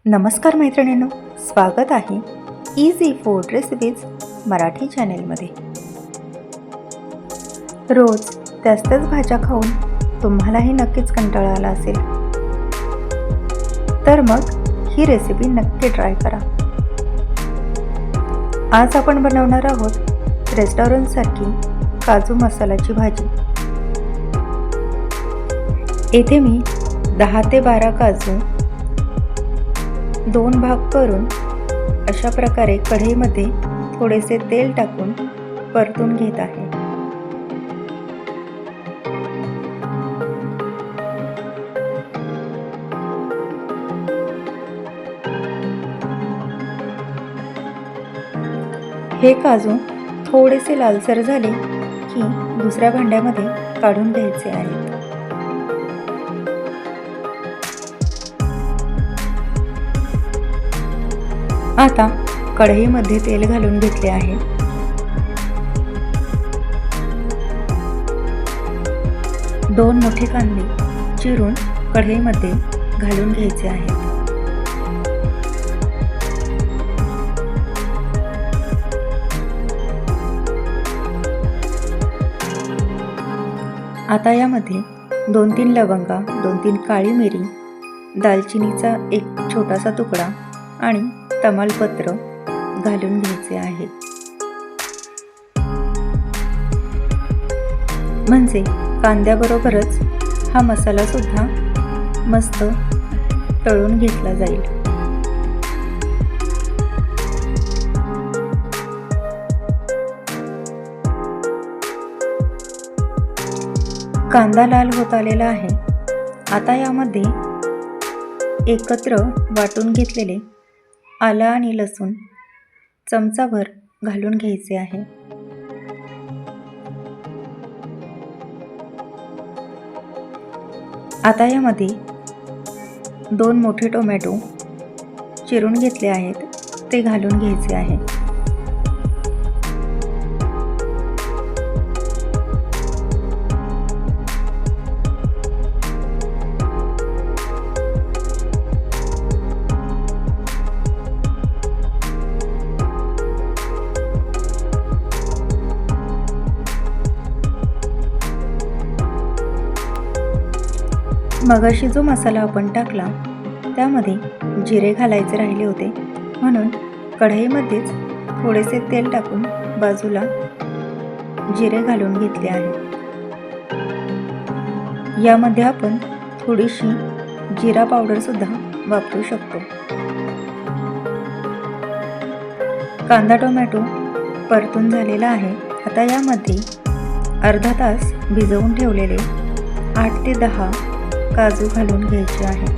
नमस्कार मैत्रिणींनो, स्वागत आहे इझी फूड रेसिपीज मराठी चॅनेलमध्ये. रोज त्याच भाज्या खाऊन तुम्हालाही नक्कीच कंटाळा आला असेल, तर मग ही रेसिपी नक्की ट्राय करा. आज आपण बनवणार आहोत रेस्टॉरंटसारखी काजू मसाल्याची भाजी. येथे मी 10 ते 12 काजू 2 भाग करून अशा प्रकारे कढईमध्ये थोडेसे तेल टाकून परतून घेत आहे. हे काजू थोडेसे लालसर झाले की दुसऱ्या भांड्यामध्ये काढून घ्यायचे आहेत. आता कढईमध्ये तेल घालून घेतले आहे. दोन मोठे कांदे चिरून कढईमध्ये घालून घ्यायचे आहेत. आता यामध्ये 2-3 लवंगा, 2-3 काळी मिरी, दालचिनीचा एक छोटासा तुकडा आणि तमालपत्र घालून घ्यायचे आहे. म्हणजे कांद्याबरोबरच हा मसाला सुद्धा मस्त तळून घेतला जाईल. कांदा लाल होत आलेला आहे. आता यामध्ये एकत्र वाटून घेतलेले आलं आणि लसूण चमचाभर घालून घ्यायचे आहे. आता यामध्ये 2 मोठे टोमॅटो चिरून घेतले आहेत, ते घालून घ्यायचे आहे. मगाशी जो मसाला आपण टाकला त्यामध्ये जिरे घालायचे राहिले होते, म्हणून कढईमध्येच थोडेसे तेल टाकून बाजूला जिरे घालून घेतले आहे. यामध्ये आपण थोडीशी जिरा पावडर सुद्धा वापरू शकतो. कांदा टोमॅटो परतून झालेला आहे. आता यामध्ये अर्धा तास भिजवून ठेवलेले 8 ते 10 काजू घालून घ्यायचे आहेत.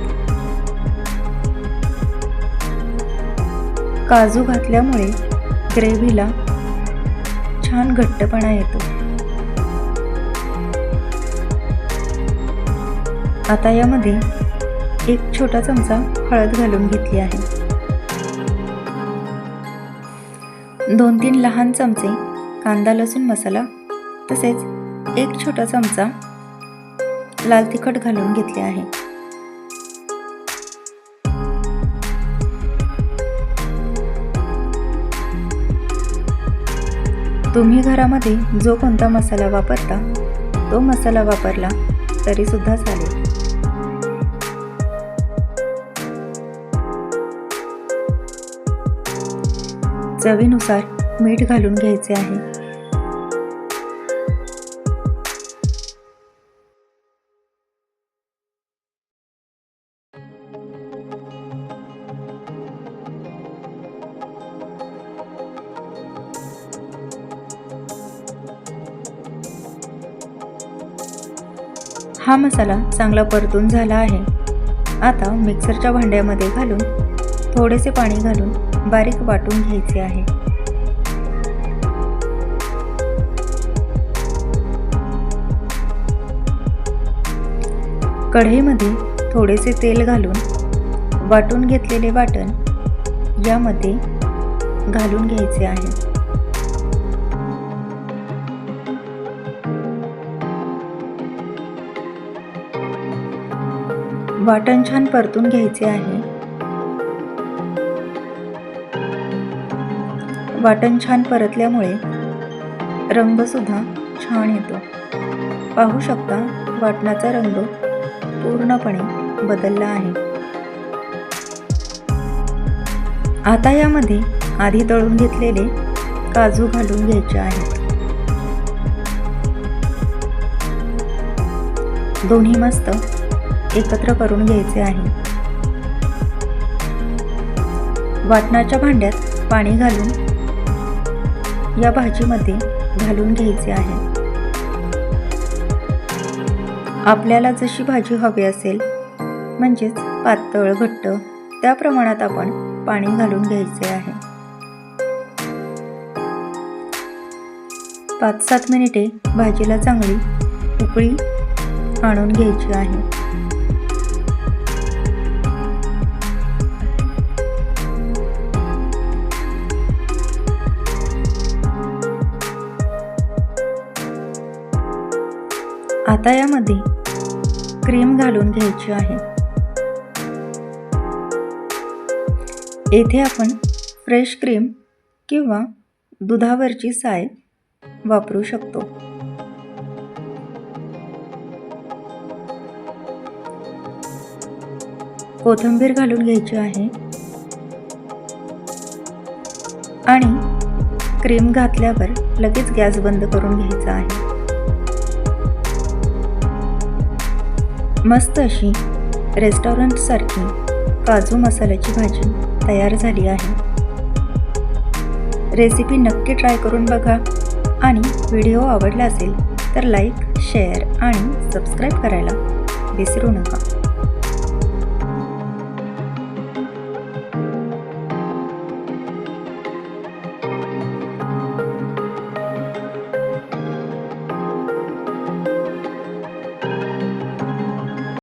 काजू घातल्यामुळे ग्रेव्हीला छान घट्टपणा येतो. आता यामध्ये एक छोटा चमचा हळद घालून घेतली आहे. 2-3 लहान चमचे कांदा लसूण मसाला तसेच एक छोटा चमचा लाल तिखट घालून घेतले आहे. तुम्ही घरामध्ये जो कोणता मसाला वापरता तो मसाला वापरला तरी सुद्धा चालेल. चवीनुसार मीठ घालून घ्यायचे आहे. हा मसाला चांगला परतून झाला आहे. आता मिक्सरच्या भांड्यामध्ये घालून थोडेसे पाणी घालून बारीक वाटून घ्यायचे आहे. कढईमध्ये थोडेसे तेल घालून वाटून घेतलेले वाटण यामध्ये घालून घ्यायचे आहे. वाटण छान परतून घ्यायचे आहे. वाटण छान परतल्यामुळे रंगसुद्धा छान येतो. पाहू शकता वाटणाचा रंग पूर्णपणे बदलला आहे. आता यामध्ये आधी तळून घेतलेले काजू घालून घ्यायचे आहेत. दोन्ही मस्त एकत्र करून घ्यायचे आहे. वाटणाच्या भांड्यात पाणी घालून या भाजीमध्ये घालून घ्यायचे आहे. आपल्याला जशी भाजी हवी असेल म्हणजेच पातळ घट्ट त्या प्रमाणात आपण पाणी घालून घ्यायचे आहे. 5-7 मिनिटे भाजीला चांगली उकळी आणून घ्यायची आहे. आता यामध्ये क्रीम घालून घ्यायची आहे. येथे आपण फ्रेश क्रीम किंवा दुधावरची साय वापरू शकतो. कोथिंबीर घालून घ्यायची आहे आणि क्रीम घातल्यावर लगेच गॅस बंद करून घ्यायचा आहे. मस्त अशी रेस्टॉरंटसारखी काजू मसाल्याची भाजी तयार झाली आहे. रेसिपी नक्की ट्राय करून बघा आणि व्हिडिओ आवडला असेल तर लाईक, शेअर आणि सबस्क्राईब करायला विसरू नका.